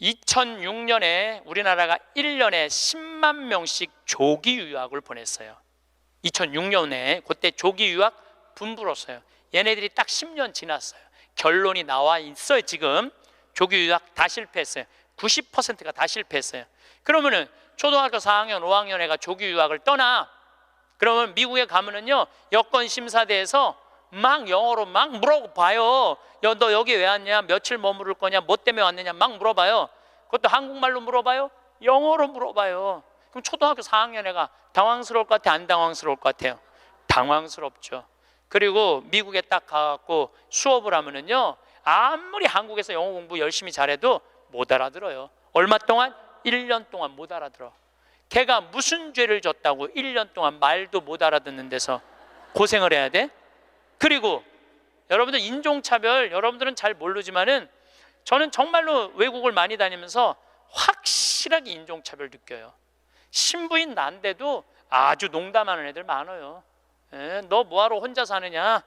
2006년에 우리나라가 1년에 10만 명씩 조기 유학을 보냈어요. 2006년에 그때 조기 유학 분부로서요. 얘네들이 딱 10년 지났어요. 결론이 나와 있어요. 지금 조기 유학 다 실패했어요. 90%가 다 실패했어요. 그러면은 초등학교 4학년, 5학년 애가 조기 유학을 떠나. 그러면 미국에 가면은요, 여권 심사대에서 막 영어로 막 물어봐요. 너 여기 왜 왔냐? 며칠 머무를 거냐? 뭐 때문에 왔느냐? 막 물어봐요. 그것도 한국말로 물어봐요? 영어로 물어봐요. 그럼 초등학교 4학년 애가 당황스러울 것 같아? 안 당황스러울 것 같아요? 당황스럽죠. 그리고 미국에 딱 가갖고 수업을 하면은요, 아무리 한국에서 영어 공부 열심히 잘해도 못 알아들어요. 얼마 동안? 1년 동안 못 알아들어. 걔가 무슨 죄를 졌다고 1년 동안 말도 못 알아듣는 데서 고생을 해야 돼? 그리고 여러분들 인종차별, 여러분들은 잘 모르지만은 저는 정말로 외국을 많이 다니면서 확실하게 인종차별 느껴요. 신부인 난데도 아주 농담하는 애들 많아요. 너 뭐하러 혼자 사느냐?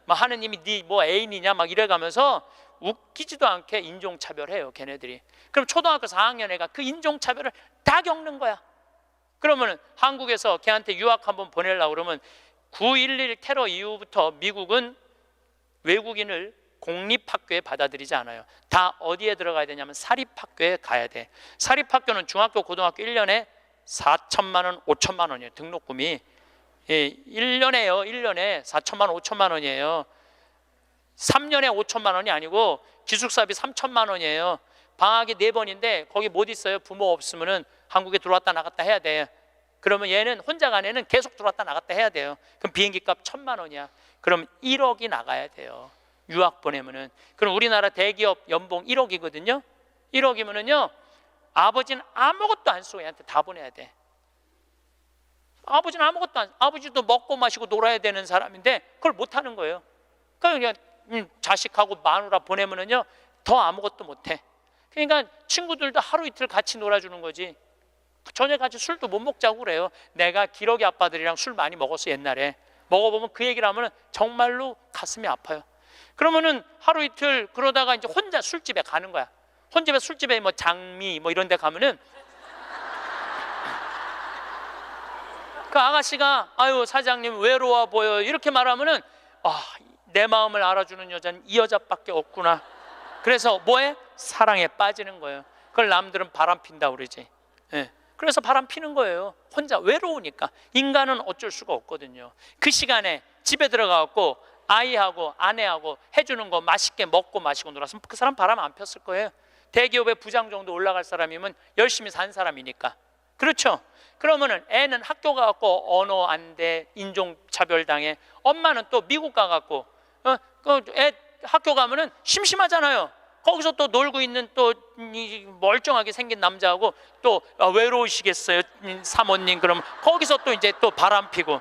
막 하느님이 네 뭐 애인이냐? 막 이래가면서 웃기지도 않게 인종차별해요, 걔네들이. 그럼 초등학교 4학년 애가 그 인종차별을 다 겪는 거야. 그러면 한국에서 걔한테 유학 한번 보내려고 그러면 9.11 테러 이후부터 미국은 외국인을 공립학교에 받아들이지 않아요. 다 어디에 들어가야 되냐면 사립학교에 가야 돼. 사립학교는 중학교, 고등학교 1년에 4천만 원, 5천만 원이에요. 등록금이. 1년에요. 1년에 4천만 원, 5천만 원이에요. 3년에 5천만 원이 아니고 기숙사비 3천만 원이에요. 방학이 4번인데 거기 못 있어요. 부모 없으면은 한국에 들어왔다 나갔다 해야 돼. 그러면 얘는 혼자 간 애는 계속 들어왔다 나갔다 해야 돼요. 그럼 비행기값 1,000만 원이야. 그럼 1억이 나가야 돼요. 유학 보내면은. 그럼 우리나라 대기업 연봉 1억이거든요. 1억이면은요, 아버지는 아무것도 안 쓰고 얘한테 다 보내야 돼. 아버지는 아무것도 안, 아버지도 먹고 마시고 놀아야 되는 사람인데 그걸 못 하는 거예요. 그러니까 자식하고 마누라 보내면은요, 더 아무것도 못 해. 그러니까 친구들도 하루 이틀 같이 놀아주는 거지. 저녁 같이 술도 못 먹자고 그래요. 내가 기러기 아빠들이랑 술 많이 먹었어. 옛날에 먹어보면 그 얘기를 하면 정말로 가슴이 아파요. 그러면은 하루 이틀 그러다가 이제 혼자 술집에 가는 거야. 혼자 술집에 뭐 장미 뭐 이런 데 가면은 그 아가씨가 아유 사장님 외로워 보여 이렇게 말하면은 내 마음을 알아주는 여자는 이 여자밖에 없구나. 그래서 뭐해? 사랑에 빠지는 거예요. 그걸 남들은 바람 핀다 그러지. 그래서 바람 피는 거예요. 혼자 외로우니까. 인간은 어쩔 수가 없거든요. 그 시간에 집에 들어가갖고 아이하고 아내하고 해주는 거 맛있게 먹고 마시고 놀았으면 그 사람 바람 안 폈을 거예요. 대기업의 부장 정도 올라갈 사람이면 열심히 산 사람이니까. 그렇죠? 그러면은 애는 학교 가갖고 언어 안 돼, 인종차별 당해. 엄마는 또 미국 가갖고 애 학교 가면은 심심하잖아요. 거기서 또 놀고 있는 또 멀쩡하게 생긴 남자하고 또 외로우시겠어요 사모님. 그럼 거기서 또 이제 또 바람 피고,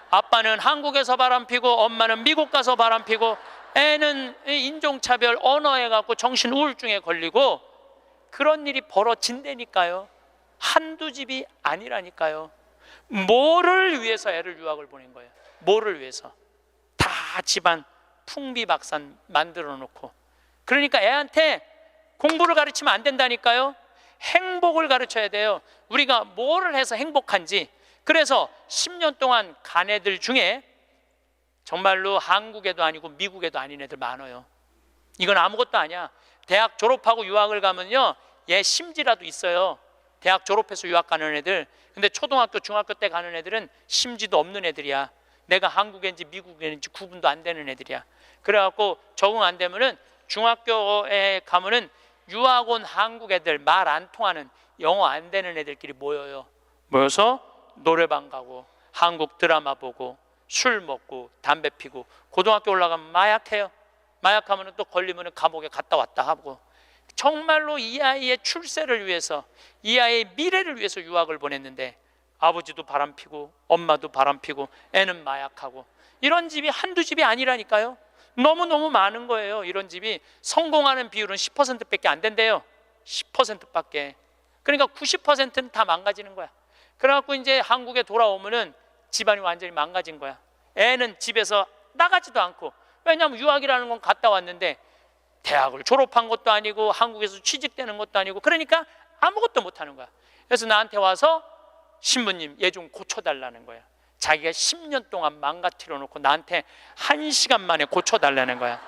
아빠는 한국에서 바람 피고 엄마는 미국 가서 바람 피고, 애는 인종차별 언어에 갖고 정신 우울증에 걸리고, 그런 일이 벌어진다니까요. 한두 집이 아니라니까요. 뭐를 위해서 애를 유학을 보낸 거예요? 뭐를 위해서? 다 집안 풍비박산 만들어 놓고. 그러니까 애한테 공부를 가르치면 안 된다니까요. 행복을 가르쳐야 돼요. 우리가 뭐를 해서 행복한지. 그래서 10년 동안 간 애들 중에 정말로 한국에도 아니고 미국에도 아닌 애들 많아요. 이건 아무것도 아니야. 대학 졸업하고 유학을 가면요, 얘 심지라도 있어요. 대학 졸업해서 유학 가는 애들. 근데 초등학교 중학교 때 가는 애들은 심지도 없는 애들이야. 내가 한국인지 미국인지 구분도 안 되는 애들이야. 그래갖고 적응 안 되면은 중학교에 가면은 유학 온 한국 애들, 말 안 통하는 영어 안 되는 애들끼리 모여요. 모여서 노래방 가고 한국 드라마 보고 술 먹고 담배 피고, 고등학교 올라가면 마약해요. 마약하면 또 걸리면 감옥에 갔다 왔다 하고. 정말로 이 아이의 출세를 위해서, 이 아이의 미래를 위해서 유학을 보냈는데 아버지도 바람피고 엄마도 바람피고 애는 마약하고. 이런 집이 한두 집이 아니라니까요. 너무너무 많은 거예요. 이런 집이. 성공하는 비율은 10%밖에 안 된대요. 10%밖에. 그러니까 90%는 다 망가지는 거야. 그래갖고 이제 한국에 돌아오면은 집안이 완전히 망가진 거야. 애는 집에서 나가지도 않고. 왜냐하면 유학이라는 건 갔다 왔는데 대학을 졸업한 것도 아니고 한국에서 취직되는 것도 아니고, 그러니까 아무것도 못하는 거야. 그래서 나한테 와서 신부님 얘 좀 고쳐달라는 거야. 자기가 10년 동안 망가뜨려 놓고 나한테 1시간 만에 고쳐달라는 거야.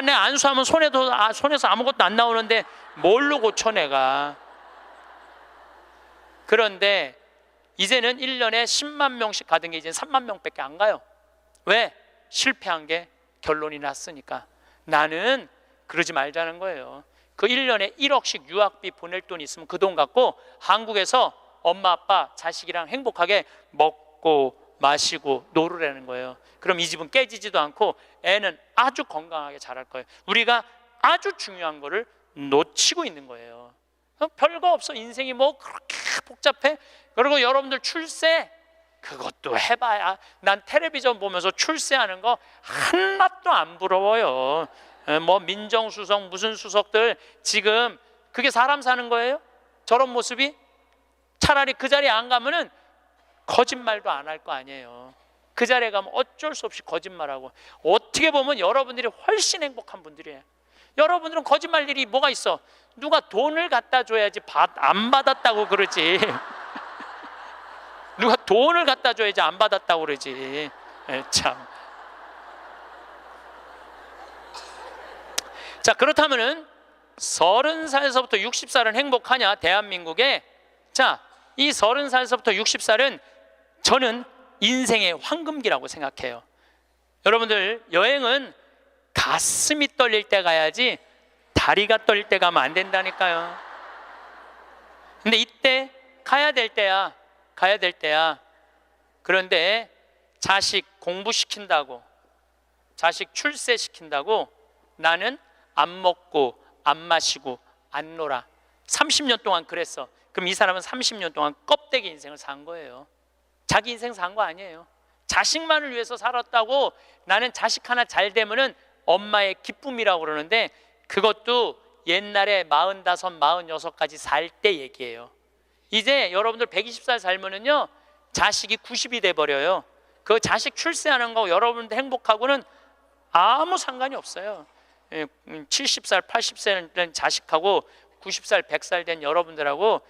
내가 안수하면 손에서 아무것도 안 나오는데 뭘로 고쳐 내가. 그런데 이제는 1년에 10만 명씩 가던 게 이제 3만 명밖에 안 가요. 왜? 실패한 게 결론이 났으니까. 나는 그러지 말자는 거예요. 그 1년에 1억씩 유학비 보낼 돈이 있으면 그 돈 갖고 한국에서 엄마 아빠 자식이랑 행복하게 먹고 마시고 놀으라는 거예요. 그럼 이 집은 깨지지도 않고 애는 아주 건강하게 자랄 거예요. 우리가 아주 중요한 거를 놓치고 있는 거예요. 별거 없어. 인생이 뭐 그렇게 복잡해? 그리고 여러분들 출세, 그것도 해봐야. 난 텔레비전 보면서 출세하는 거 한낱도 안 부러워요. 뭐 민정수석 무슨 수석들 지금 그게 사람 사는 거예요? 저런 모습이? 차라리 그 자리에 안 가면은 거짓말도 안 할 거 아니에요. 그 자리에 가면 어쩔 수 없이 거짓말하고. 어떻게 보면 여러분들이 훨씬 행복한 분들이에요. 여러분들은 거짓말 일이 뭐가 있어? 누가 돈을 갖다 줘야지 안 받았다고 그러지. 누가 돈을 갖다 줘야지 안 받았다고 그러지. 참. 자, 그렇다면은 30살에서부터 60살은 행복하냐? 대한민국에. 자, 이 30살에서부터 60살은 저는 인생의 황금기라고 생각해요. 여러분들, 여행은 가슴이 떨릴 때 가야지 다리가 떨릴 때 가면 안 된다니까요. 근데 이때 가야 될 때야. 가야 될 때야. 그런데 자식 공부시킨다고, 자식 출세시킨다고 나는 안 먹고 안 마시고 안 놀아. 30년 동안 그랬어. 그럼 이 사람은 30년 동안 껍데기 인생을 산 거예요. 자기 인생 산 거 아니에요. 자식만을 위해서 살았다고. 나는 자식 하나 잘 되면은 엄마의 기쁨이라고 그러는데 그것도 옛날에 45, 46까지 살 때 얘기예요. 이제 여러분들 120살 살면은요 자식이 90이 돼버려요. 그 자식 출세하는 거 여러분들 행복하고는 아무 상관이 없어요. 70살, 80살 된 자식하고 90살, 100살 된 여러분들하고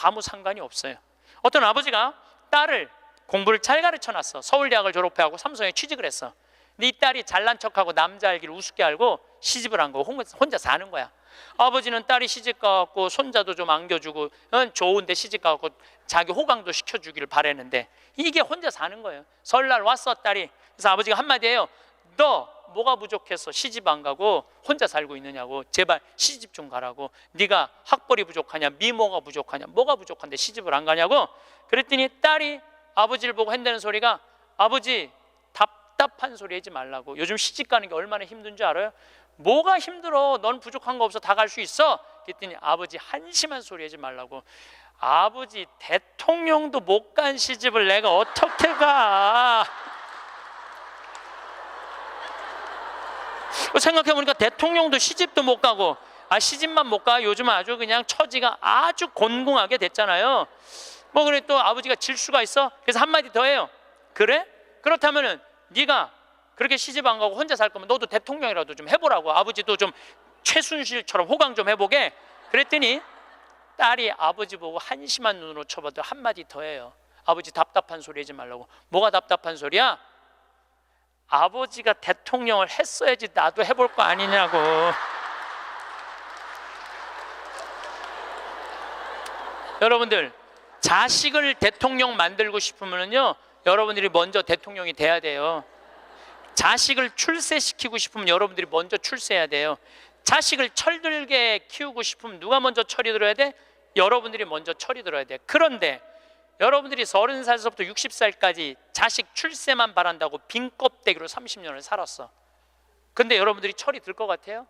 아무 상관이 없어요. 어떤 아버지가 딸을 공부를 잘 가르쳐놨어. 서울대학을 졸업해하고 삼성에 취직을 했어. 근데 이 딸이 잘난 척하고 남자 알기를 우습게 알고 시집을 한 거고 혼자 사는 거야. 아버지는 딸이 시집 가갖고 손자도 좀 안겨주고 좋은데 시집 가갖고 자기 호강도 시켜주기를 바랬는데 이게 혼자 사는 거예요. 설날 왔어 딸이. 그래서 아버지가 한마디 해요. 너 뭐가 부족해서 시집 안 가고 혼자 살고 있느냐고. 제발 시집 좀 가라고. 네가 학벌이 부족하냐, 미모가 부족하냐, 뭐가 부족한데 시집을 안 가냐고. 그랬더니 딸이 아버지를 보고 한다는 소리가, 아버지 답답한 소리 하지 말라고. 요즘 시집 가는 게 얼마나 힘든 줄 알아요? 뭐가 힘들어? 넌 부족한 거 없어. 다 갈 수 있어. 그랬더니 아버지 한심한 소리 하지 말라고. 아버지 대통령도 못 간 시집을 내가 어떻게 가? 생각해보니까 대통령도 시집도 못 가고, 시집만 못 가. 요즘은 아주 그냥 처지가 아주 곤궁하게 됐잖아요. 뭐 그래 또 아버지가 질 수가 있어? 그래서 한마디 더 해요. 그래? 그렇다면은 네가 그렇게 시집 안 가고 혼자 살 거면 너도 대통령이라도 좀 해보라고. 아버지도 좀 최순실처럼 호강 좀 해보게. 그랬더니 딸이 아버지 보고 한심한 눈으로 쳐봐도 한마디 더 해요. 아버지 답답한 소리 하지 말라고. 뭐가 답답한 소리야? 아버지가 대통령을 했어야지 나도 해볼 거 아니냐고. 여러분들, 자식을 대통령 만들고 싶으면요 여러분들이 먼저 대통령이 돼야 돼요. 자식을 출세시키고 싶으면 여러분들이 먼저 출세해야 돼요. 자식을 철들게 키우고 싶으면 누가 먼저 철이 들어야 돼? 여러분들이 먼저 철이 들어야 돼. 그런데 여러분들이 30살에서부터 60살까지 자식 출세만 바란다고 빈 껍데기로 30년을 살았어. 근데 여러분들이 철이 들 것 같아요?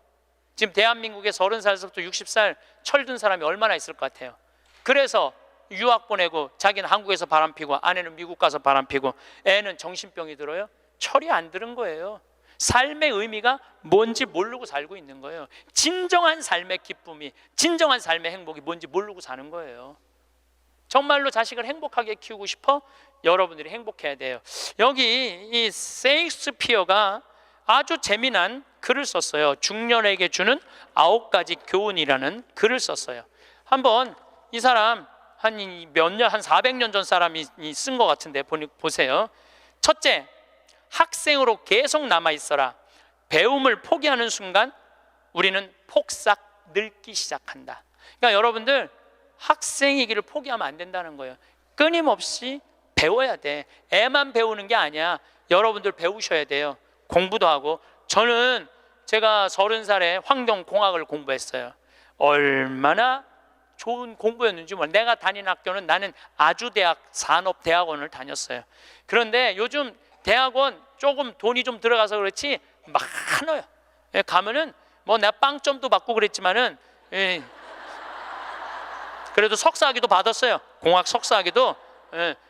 지금 대한민국에 30살에서부터 60살 철든 사람이 얼마나 있을 것 같아요? 그래서 유학 보내고 자기는 한국에서 바람피고 아내는 미국 가서 바람피고 애는 정신병이 들어요? 철이 안 들은 거예요. 삶의 의미가 뭔지 모르고 살고 있는 거예요. 진정한 삶의 기쁨이, 진정한 삶의 행복이 뭔지 모르고 사는 거예요. 정말로 자식을 행복하게 키우고 싶어? 여러분들이 행복해야 돼요. 여기 이 세익스피어가 아주 재미난 글을 썼어요. 중년에게 주는 9가지 교훈이라는 글을 썼어요. 한번 이 사람 한 몇 년, 한 400년 전 사람이 쓴 것 같은데 보세요. 첫째, 학생으로 계속 남아 있어라. 배움을 포기하는 순간 우리는 폭삭 늙기 시작한다. 그러니까 여러분들 학생이기를 포기하면 안 된다는 거예요. 끊임없이 배워야 돼. 애만 배우는 게 아니야. 여러분들 배우셔야 돼요. 공부도 하고. 저는 제가 30살에 환경공학을 공부했어요. 얼마나 좋은 공부였는지 몰라요. 내가 다닌 학교는 나는 아주대학 산업대학원을 다녔어요. 그런데 요즘 대학원 조금 돈이 좀 들어가서 그렇지 많아요. 가면은 뭐 내가 빵점도 받고 그랬지만은 그래도 석사학위도 받았어요. 공학 석사학위도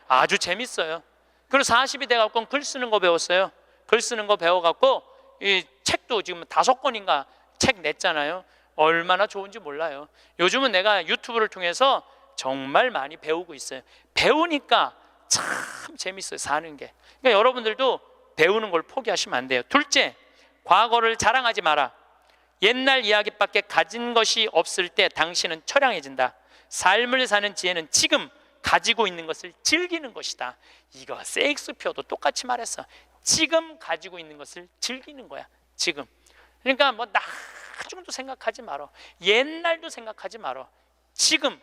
아주 재밌어요. 그리고 40이 돼갖고 글 쓰는 거 배웠어요. 글 쓰는 거 배워갖고 이 책도 지금 5권인가 책 냈잖아요. 얼마나 좋은지 몰라요. 요즘은 내가 유튜브를 통해서 정말 많이 배우고 있어요. 배우니까 참 재밌어요, 사는 게. 그러니까 여러분들도 배우는 걸 포기하시면 안 돼요. 둘째, 과거를 자랑하지 마라. 옛날 이야기밖에 가진 것이 없을 때 당신은 처량해진다. 삶을 사는 지혜는 지금 가지고 있는 것을 즐기는 것이다. 이거 세익스피어도 똑같이 말했어. 지금 가지고 있는 것을 즐기는 거야. 지금. 그러니까 뭐 나중도 생각하지 말어. 옛날도 생각하지 말어. 지금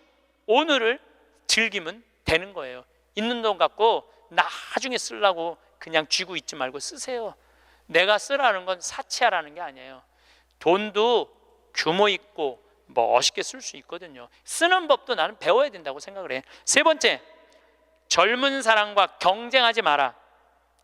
오늘을 즐기면 되는 거예요. 있는 돈 갖고 나중에 쓰려고 그냥 쥐고 있지 말고 쓰세요. 내가 쓰라는 건 사치하라는 게 아니에요. 돈도 규모 있고 멋있게 쓸 수 있거든요. 쓰는 법도 나는 배워야 된다고 생각을 해. 세 번째, 젊은 사람과 경쟁하지 마라.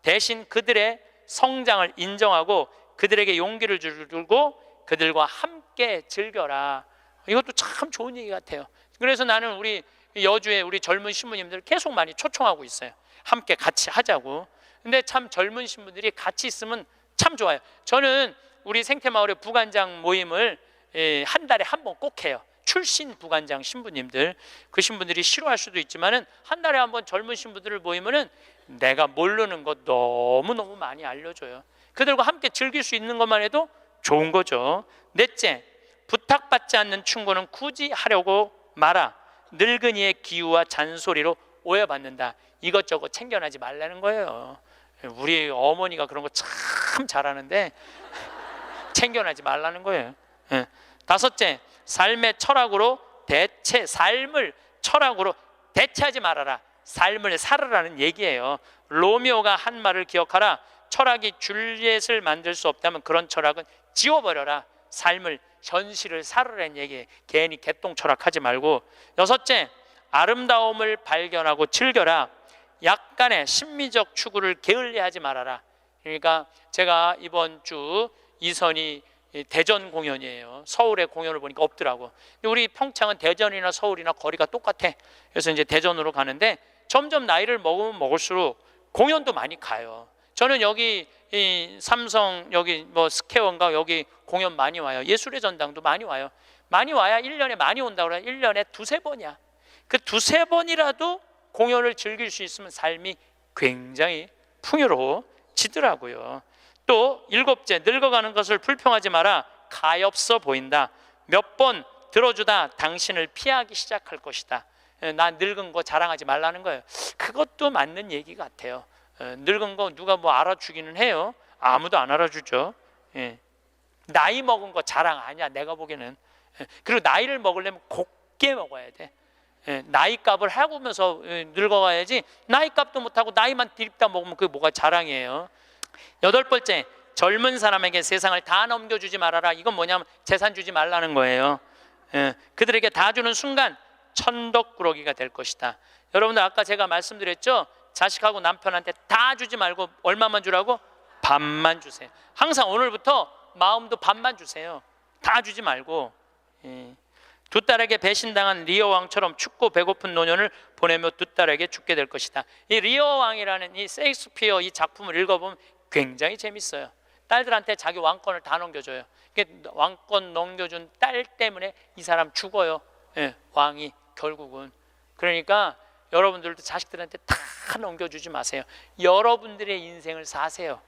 대신 그들의 성장을 인정하고 그들에게 용기를 주고 그들과 함께 즐겨라. 이것도 참 좋은 얘기 같아요. 그래서 나는 우리 여주에 우리 젊은 신부님들 계속 많이 초청하고 있어요. 함께 같이 하자고. 근데 참 젊은 신부들이 같이 있으면 참 좋아요. 저는 우리 생태마을의 부관장 모임을 한 달에 한 번 꼭 해요. 출신 부관장 신부님들, 그 신부들이 싫어할 수도 있지만은 한 달에 한 번 젊은 신부들을 모이면은 내가 모르는 것 너무너무 많이 알려줘요. 그들과 함께 즐길 수 있는 것만 해도 좋은 거죠. 넷째, 부탁받지 않는 충고는 굳이 하려고 마라. 늙은이의 기우와 잔소리로 오해받는다. 이것저것 챙겨나지 말라는 거예요. 우리 어머니가 그런 거 참 잘하는데 챙겨나지 말라는 거예요. 다섯째, 삶의 철학으로 삶을 철학으로 대체하지 말아라. 삶을 살으라는 얘기예요. 로미오가 한 말을 기억하라. 철학이 줄리엣을 만들 수 없다면 그런 철학은 지워버려라. 삶을, 현실을 살으라는 얘기예요. 괜히 개똥 철학하지 말고. 여섯째, 아름다움을 발견하고 즐겨라. 약간의 심미적 추구를 게을리하지 말아라. 그러니까 제가 이번 주 이선이 대전 공연이에요. 서울에 공연을 보니까 없더라고. 우리 평창은 대전이나 서울이나 거리가 똑같아. 그래서 이제 대전으로 가는데 점점 나이를 먹으면 먹을수록 공연도 많이 가요. 저는 여기 이 삼성 여기 뭐 스퀘어인가 여기 공연 많이 와요. 예술의 전당도 많이 와요. 많이 와야 1년에 많이 온다고 그래요. 1년에 2-3번이야. 그 2-3번이라도 공연을 즐길 수 있으면 삶이 굉장히 풍요로워지더라고요. 또 일곱째, 늙어가는 것을 불평하지 마라. 가엾어 보인다. 몇 번 들어주다 당신을 피하기 시작할 것이다. 나 늙은 거 자랑하지 말라는 거예요. 그것도 맞는 얘기 같아요. 늙은 거 누가 뭐 알아주기는 해요. 아무도 안 알아주죠. 나이 먹은 거 자랑 아니야, 내가 보기에는. 그리고 나이를 먹으려면 곱게 먹어야 돼. 나이값을 하고면서 늙어가야지. 나이값도 못하고 나이만 디립다 먹으면 그게 뭐가 자랑이에요. 여덟 번째, 젊은 사람에게 세상을 다 넘겨주지 말아라. 이건 뭐냐면 재산 주지 말라는 거예요. 그들에게 다 주는 순간 천덕꾸러기가 될 것이다. 여러분들 아까 제가 말씀드렸죠. 자식하고 남편한테 다 주지 말고 얼마만 주라고? 반만 주세요. 항상 오늘부터 마음도 반만 주세요. 다 주지 말고. 두 딸에게 배신당한 리어 왕처럼 춥고 배고픈 노년을 보내며 두 딸에게 죽게 될 것이다. 이 리어 왕이라는 이 셰익스피어 이 작품을 읽어보면 굉장히 재밌어요. 딸들한테 자기 왕권을 다 넘겨줘요. 왕권 넘겨준 딸 때문에 이 사람 죽어요. 왕이 결국은. 그러니까 여러분들도 자식들한테 다 넘겨주지 마세요. 여러분들의 인생을 사세요.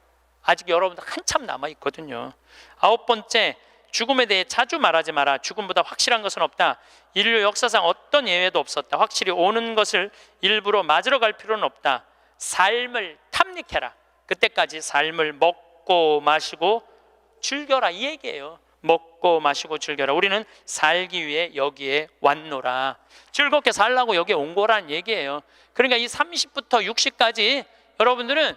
아직 여러분들 한참 남아 있거든요. 9번째, 죽음에 대해 자주 말하지 마라. 죽음보다 확실한 것은 없다. 인류 역사상 어떤 예외도 없었다. 확실히 오는 것을 일부러 맞으러 갈 필요는 없다. 삶을 탐닉해라. 그때까지 삶을 먹고 마시고 즐겨라, 이 얘기예요. 먹고 마시고 즐겨라. 우리는 살기 위해 여기에 왔노라. 즐겁게 살라고 여기에 온 거란 얘기예요. 그러니까 이 30부터 60까지 여러분들은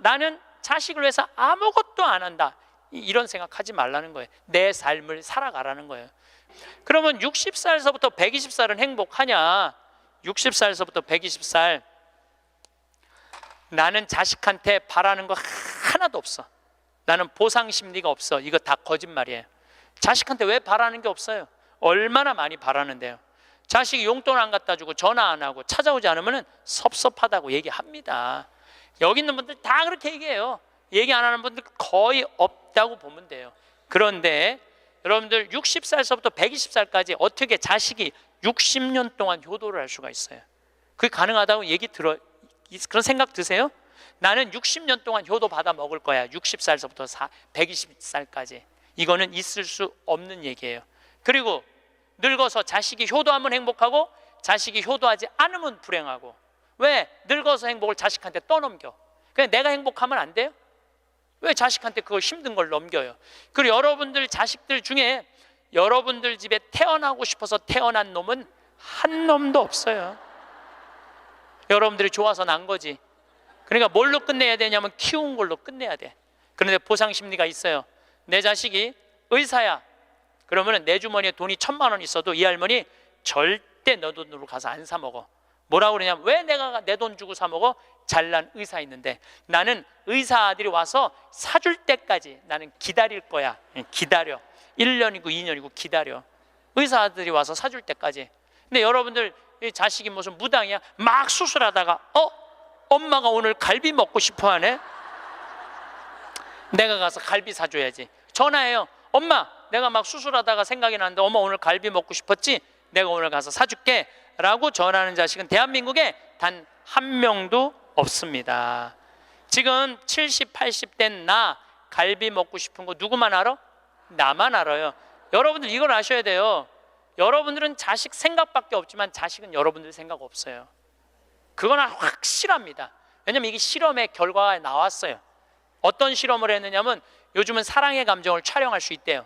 나는 자식을 위해서 아무것도 안 한다, 이런 생각하지 말라는 거예요. 내 삶을 살아가라는 거예요. 그러면 60살서부터 120살은 행복하냐? 60살서부터 120살, 나는 자식한테 바라는 거 하나도 없어. 나는 보상 심리가 없어. 이거 다 거짓말이에요. 자식한테 왜 바라는 게 없어요? 얼마나 많이 바라는데요. 자식이 용돈 안 갖다 주고 전화 안 하고 찾아오지 않으면 섭섭하다고 얘기합니다. 여기 있는 분들 다 그렇게 얘기해요. 얘기 안 하는 분들 거의 없다고 보면 돼요. 그런데 여러분들 60살서부터 120살까지 어떻게 자식이 60년 동안 효도를 할 수가 있어요? 그게 가능하다고 얘기 들어, 그런 생각 드세요? 나는 60년 동안 효도 받아 먹을 거야. 60살서부터 120살까지. 이거는 있을 수 없는 얘기예요. 그리고 늙어서 자식이 효도하면 행복하고 자식이 효도하지 않으면 불행하고. 왜? 늙어서 행복을 자식한테 떠넘겨. 그냥 내가 행복하면 안 돼요? 왜 자식한테 그거 힘든 걸 넘겨요? 그리고 여러분들 자식들 중에 여러분들 집에 태어나고 싶어서 태어난 놈은 한 놈도 없어요. 여러분들이 좋아서 난 거지. 그러니까 뭘로 끝내야 되냐면 키운 걸로 끝내야 돼. 그런데 보상 심리가 있어요. 내 자식이 의사야. 그러면 내 주머니에 돈이 1,000만 원 있어도 이 할머니 절대 너 돈으로 가서 안 사 먹어. 뭐라고 그러냐면, 왜 내가 내 돈 주고 사 먹어? 잘난 의사 있는데. 나는 의사 아들이 와서 사줄 때까지 나는 기다릴 거야. 기다려. 1년이고 2년이고 기다려. 의사 아들이 와서 사줄 때까지. 근데 여러분들 자식이 무슨 무당이야? 막 수술하다가 엄마가 오늘 갈비 먹고 싶어 하네? 내가 가서 갈비 사줘야지. 전화해요. 엄마, 내가 막 수술하다가 생각이 나는데 엄마 오늘 갈비 먹고 싶었지? 내가 오늘 가서 사줄게 라고 전하는 자식은 대한민국에 단 한 명도 없습니다. 지금 70, 80 된 나 갈비 먹고 싶은 거 누구만 알아? 나만 알아요. 여러분들 이걸 아셔야 돼요. 여러분들은 자식 생각밖에 없지만 자식은 여러분들 생각 없어요. 그건 확실합니다. 왜냐면 이게 실험의 결과가 나왔어요. 어떤 실험을 했느냐면, 요즘은 사랑의 감정을 촬영할 수 있대요.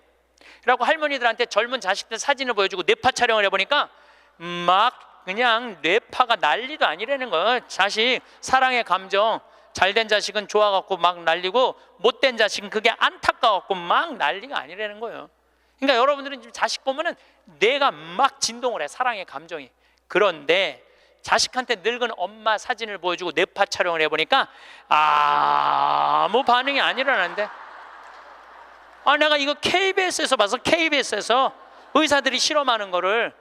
그래갖고 할머니들한테 젊은 자식들 사진을 보여주고 뇌파 촬영을 해보니까 막 그냥 뇌파가 난리도 아니라는 거예요. 자식 사랑의 감정, 잘된 자식은 좋아갖고 막 난리고 못된 자식은 그게 안타까워갖고 막 난리가 아니라는 거예요. 그러니까 여러분들은 지금 자식 보면은 뇌가 막 진동을 해, 사랑의 감정이. 그런데 자식한테 늙은 엄마 사진을 보여주고 뇌파 촬영을 해보니까 아무 반응이 안 일어나는데, 내가 이거 KBS에서 봐서, KBS에서 의사들이 실험하는 거를.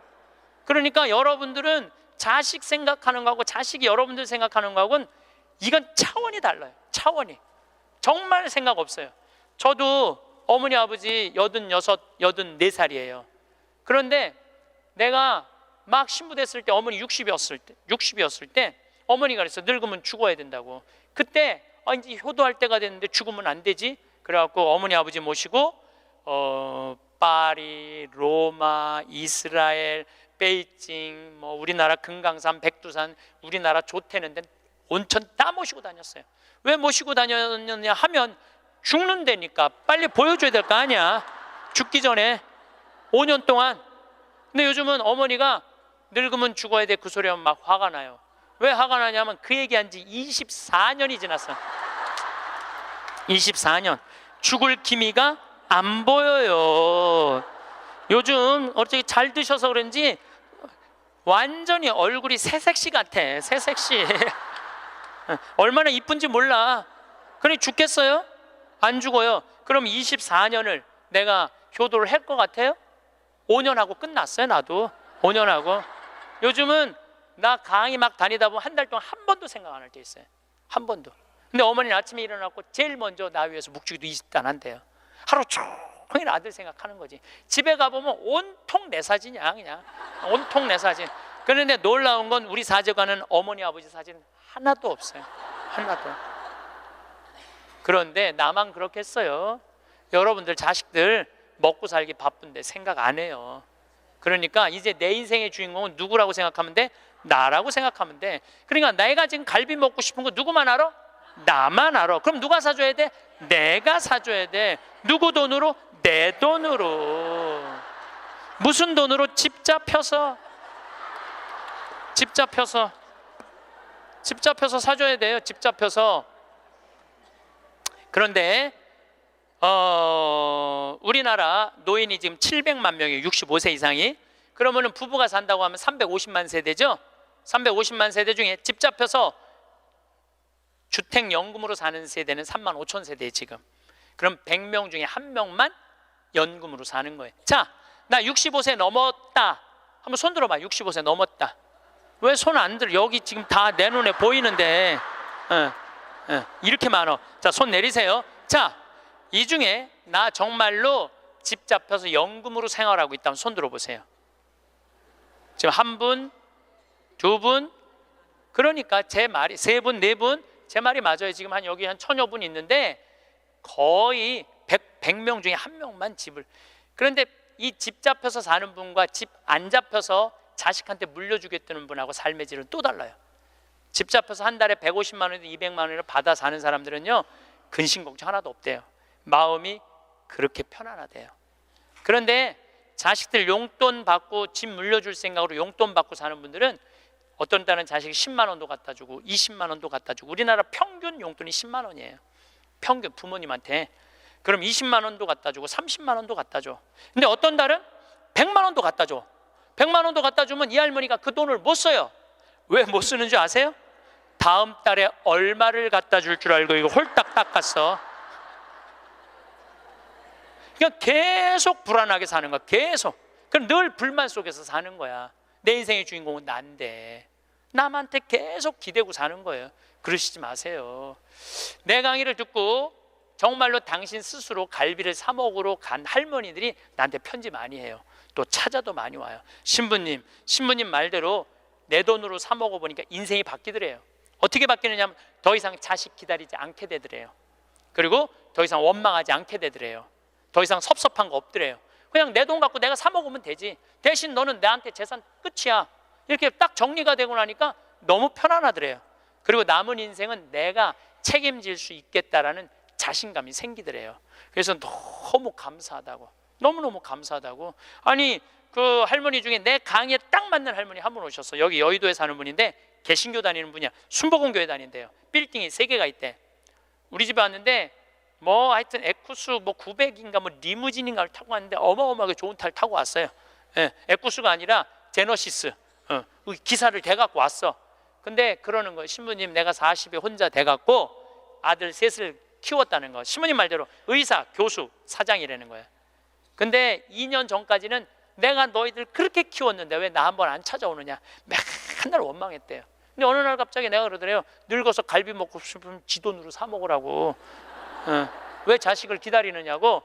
그러니까 여러분들은 자식 생각하는 거하고 자식이 여러분들 생각하는 거하고는 이건 차원이 달라요. 차원이 정말 생각 없어요. 저도 어머니 아버지 86, 84살이에요 그런데 내가 막 신부됐을 때, 어머니 60이었을 때 어머니가 그랬어. 늙으면 죽어야 된다고. 그때 이제 효도할 때가 됐는데 죽으면 안 되지. 그래갖고 어머니 아버지 모시고 파리, 로마, 이스라엘, 베이징, 우리나라 금강산, 백두산, 우리나라 좋다는 데 온천 다 모시고 다녔어요. 왜 모시고 다녔느냐 하면 죽는다니까. 빨리 보여줘야 될 거 아니야, 죽기 전에 5년 동안. 근데 요즘은 어머니가 늙으면 죽어야 돼 그 소리 하면 막 화가 나요. 왜 화가 나냐면 그 얘기한 지 24년이 지났어. 24년. 죽을 기미가 안 보여요. 요즘 어떻게 잘 드셔서 그런지 완전히 얼굴이 새색시 같아. 새색시. 얼마나 이쁜지 몰라. 그러니 죽겠어요? 안 죽어요. 그럼 24년을 내가 효도를 할 것 같아요? 5년 하고 끝났어요. 나도 5년 하고. 요즘은 나 강의 막 다니다 보면 한 달 동안 한 번도 생각 안 할 때 있어요. 한 번도. 근데 어머니는 아침에 일어나고 제일 먼저 나 위해서 묵주기도 20단 한대요. 하루 종일 아들 생각하는 거지. 집에 가보면 온통 내 사진이야. 그냥 온통 내 사진. 그런데 놀라운 건 우리 사제관은 어머니 아버지 사진 하나도 없어요. 하나도. 그런데 나만 그렇겠어요? 여러분들 자식들 먹고 살기 바쁜데 생각 안 해요. 그러니까 이제 내 인생의 주인공은 누구라고 생각하면 돼? 나라고 생각하면 돼. 그러니까 내가 지금 갈비 먹고 싶은 거 누구만 알아? 나만 알아. 그럼 누가 사줘야 돼? 내가 사줘야 돼. 누구 돈으로? 내 돈으로. 무슨 돈으로? 집 잡혀서 사줘야 돼요. 집 잡혀서. 그런데 우리나라 노인이 지금 700만 명이에요. 65세 이상이. 그러면은 부부가 산다고 하면 350만 세대죠. 350만 세대 중에 집 잡혀서 주택연금으로 사는 세대는 3만 5천 세대 지금. 그럼 100명 중에 1명만 연금으로 사는 거예요. 자, 나 65세 넘었다. 한번 손 들어봐. 65세 넘었다. 왜 손 안 들어? 여기 지금 다 내 눈에 보이는데 이렇게 많어. 자, 손 내리세요. 자, 이 중에 나 정말로 집 잡혀서 연금으로 생활하고 있다면 손 들어보세요. 지금 한 분, 두 분, 그러니까 제 말이 세 분, 네 분, 제 말이 맞아요. 지금 여기 한 1000여 분 있는데 거의 100명 중에 1명만 집을. 그런데 이 집 잡혀서 사는 분과 집 안 잡혀서 자식한테 물려주겠다는 분하고 삶의 질은 또 달라요. 집 잡혀서 한 달에 150만 원에서 200만 원을 받아 사는 사람들은요, 근심 걱정 하나도 없대요. 마음이 그렇게 편안하대요. 그런데 자식들 용돈 받고 집 물려줄 생각으로 용돈 받고 사는 분들은 어떤 딸은 자식이 10만 원도 갖다 주고 20만 원도 갖다 주고. 우리나라 평균 용돈이 10만 원이에요. 평균 부모님한테. 그럼 20만 원도 갖다 주고 30만 원도 갖다 줘. 근데 어떤 달은 100만 원도 갖다 줘. 100만 원도 갖다 주면 이 할머니가 그 돈을 못 써요. 왜 못 쓰는 줄 아세요? 다음 달에 얼마를 갖다 줄 줄 알고 이거 홀딱 닦았어. 그냥 계속 불안하게 사는 거야. 계속. 그럼 늘 불만 속에서 사는 거야. 내 인생의 주인공은 난데 남한테 계속 기대고 사는 거예요. 그러시지 마세요. 내 강의를 듣고 정말로 당신 스스로 갈비를 사 먹으러 간 할머니들이 나한테 편지 많이 해요. 또 찾아도 많이 와요. 신부님 말대로 내 돈으로 사 먹어보니까 인생이 바뀌더래요. 어떻게 바뀌느냐면 더 이상 자식 기다리지 않게 되더래요. 그리고 더 이상 원망하지 않게 되더래요. 더 이상 섭섭한 거 없더래요. 그냥 내 돈 갖고 내가 사 먹으면 되지. 대신 너는 나한테 재산 끝이야. 이렇게 딱 정리가 되고 나니까 너무 편안하더래요. 그리고 남은 인생은 내가 책임질 수 있겠다라는 자신감이 생기더래요. 그래서 너무 감사하다고. 너무너무 감사하다고. 아니, 그 할머니 중에 내 강의에 딱 맞는 할머니 한 분 오셨어. 여기 여의도에 사는 분인데 개신교 다니는 분이야. 순복음교회 다닌대요. 빌딩이 3개가 있대. 우리 집에 왔는데 뭐 하여튼 에쿠스 뭐 900인가 뭐 리무진인가를 타고 왔는데 어마어마하게 좋은 차를 타고 왔어요. 예, 에쿠스가 아니라 제너시스. 기사를 대갖고 왔어. 근데 그러는 거예요. 신부님, 내가 40에 혼자 돼갖고 아들 셋을 키웠다는 거. 신부님 말대로 의사, 교수, 사장이라는 거예요. 근데 2년 전까지는 내가 너희들 그렇게 키웠는데 왜 나 한번 안 찾아오느냐, 맨날 원망했대요. 근데 어느 날 갑자기 내가 그러더래요. 늙어서 갈비 먹고 싶으면 지 돈으로 사 먹으라고. 왜 자식을 기다리느냐고.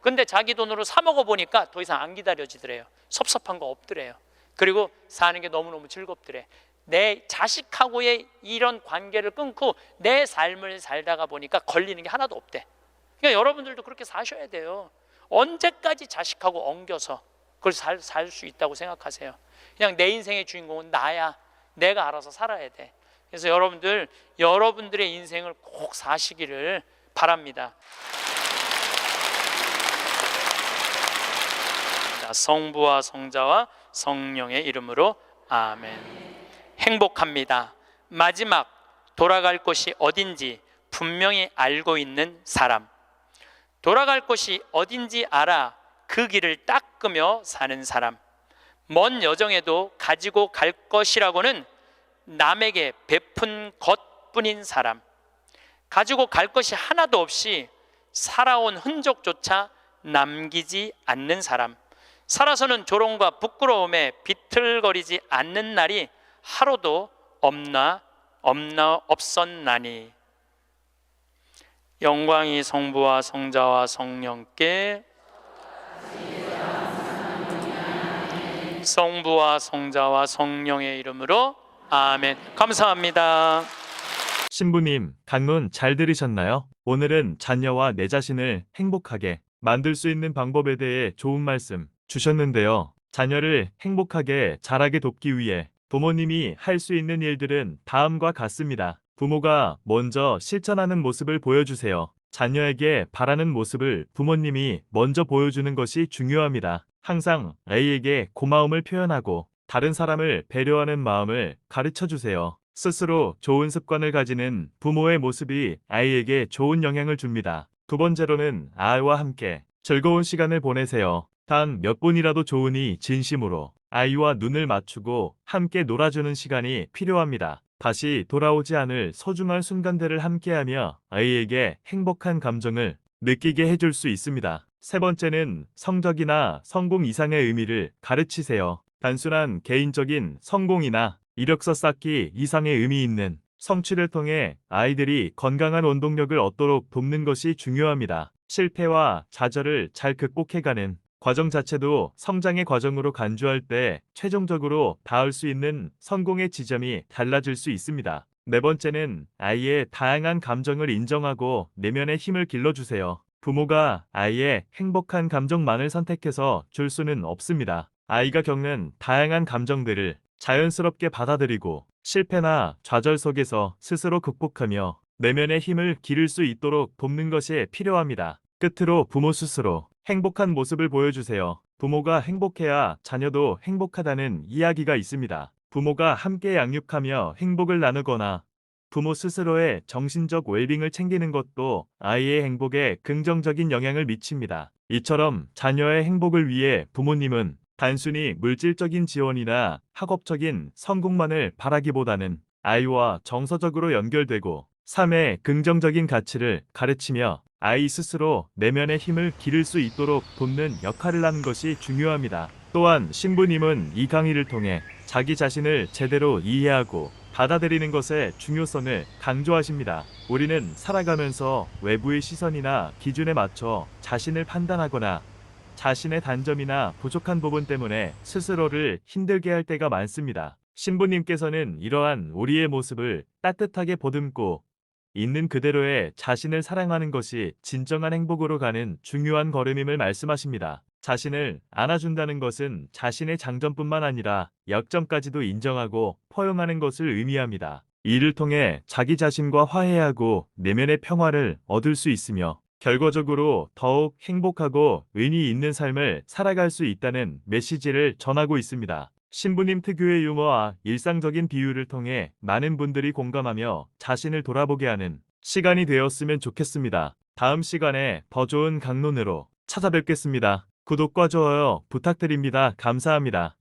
근데 자기 돈으로 사 먹어보니까 더 이상 안 기다려지더래요. 섭섭한 거 없더래요. 그리고 사는 게 너무너무 즐겁더래. 내 자식하고의 이런 관계를 끊고 내 삶을 살다가 보니까 걸리는 게 하나도 없대. 그러니까 여러분들도 그렇게 사셔야 돼요. 언제까지 자식하고 엉겨서 그걸 살 수 있다고 생각하세요? 그냥 내 인생의 주인공은 나야. 내가 알아서 살아야 돼. 그래서 여러분들, 여러분들의 인생을 꼭 사시기를 바랍니다. 성부와 성자와 성령의 이름으로 아멘. 행복합니다. 마지막 돌아갈 곳이 어딘지 분명히 알고 있는 사람. 돌아갈 곳이 어딘지 알아 그 길을 닦으며 사는 사람. 먼 여정에도 가지고 갈 것이라고는 남에게 베푼 것뿐인 사람. 가지고 갈 것이 하나도 없이 살아온 흔적조차 남기지 않는 사람. 살아서는 조롱과 부끄러움에 비틀거리지 않는 날이 하루도 없었나니. 영광이 성부와 성자와 성령께. 성부와 성자와 성령의 이름으로 아멘. 감사합니다. 신부님, 강론 잘 들으셨나요? 오늘은 자녀와 내 자신을 행복하게 만들 수 있는 방법에 대해 좋은 말씀 주셨는데요. 자녀를 행복하게 자라게 돕기 위해 부모님이 할 수 있는 일들은 다음과 같습니다. 부모가 먼저 실천하는 모습을 보여주세요. 자녀에게 바라는 모습을 부모님이 먼저 보여주는 것이 중요합니다. 항상 A에게 고마움을 표현하고 다른 사람을 배려하는 마음을 가르쳐 주세요. 스스로 좋은 습관을 가지는 부모의 모습이 아이에게 좋은 영향을 줍니다. 두 번째로는 아이와 함께 즐거운 시간을 보내세요. 단 몇 분이라도 좋으니 진심으로 아이와 눈을 맞추고 함께 놀아주는 시간이 필요합니다. 다시 돌아오지 않을 소중한 순간들을 함께하며 아이에게 행복한 감정을 느끼게 해줄 수 있습니다. 세 번째는 성적이나 성공 이상의 의미를 가르치세요. 단순한 개인적인 성공이나 이력서 쌓기 이상의 의미 있는 성취를 통해 아이들이 건강한 원동력을 얻도록 돕는 것이 중요합니다. 실패와 좌절을 잘 극복해가는 과정 자체도 성장의 과정으로 간주할 때 최종적으로 닿을 수 있는 성공의 지점이 달라질 수 있습니다. 네 번째는 아이의 다양한 감정을 인정하고 내면의 힘을 길러주세요. 부모가 아이의 행복한 감정만을 선택해서 줄 수는 없습니다. 아이가 겪는 다양한 감정들을 자연스럽게 받아들이고 실패나 좌절 속에서 스스로 극복하며 내면의 힘을 기를 수 있도록 돕는 것이 필요합니다. 끝으로 부모 스스로 행복한 모습을 보여주세요. 부모가 행복해야 자녀도 행복하다는 이야기가 있습니다. 부모가 함께 양육하며 행복을 나누거나 부모 스스로의 정신적 웰빙을 챙기는 것도 아이의 행복에 긍정적인 영향을 미칩니다. 이처럼 자녀의 행복을 위해 부모님은 단순히 물질적인 지원이나 학업적인 성공만을 바라기보다는 아이와 정서적으로 연결되고 삶의 긍정적인 가치를 가르치며 아이 스스로 내면의 힘을 기를 수 있도록 돕는 역할을 하는 것이 중요합니다. 또한 신부님은 이 강의를 통해 자기 자신을 제대로 이해하고 받아들이는 것의 중요성을 강조하십니다. 우리는 살아가면서 외부의 시선이나 기준에 맞춰 자신을 판단하거나 자신의 단점이나 부족한 부분 때문에 스스로를 힘들게 할 때가 많습니다. 신부님께서는 이러한 우리의 모습을 따뜻하게 보듬고 있는 그대로의 자신을 사랑하는 것이 진정한 행복으로 가는 중요한 걸음임을 말씀하십니다. 자신을 안아준다는 것은 자신의 장점뿐만 아니라 약점까지도 인정하고 포용하는 것을 의미합니다. 이를 통해 자기 자신과 화해하고 내면의 평화를 얻을 수 있으며 결과적으로 더욱 행복하고 의미 있는 삶을 살아갈 수 있다는 메시지를 전하고 있습니다. 신부님 특유의 유머와 일상적인 비유를 통해 많은 분들이 공감하며 자신을 돌아보게 하는 시간이 되었으면 좋겠습니다. 다음 시간에 더 좋은 강론으로 찾아뵙겠습니다. 구독과 좋아요 부탁드립니다. 감사합니다.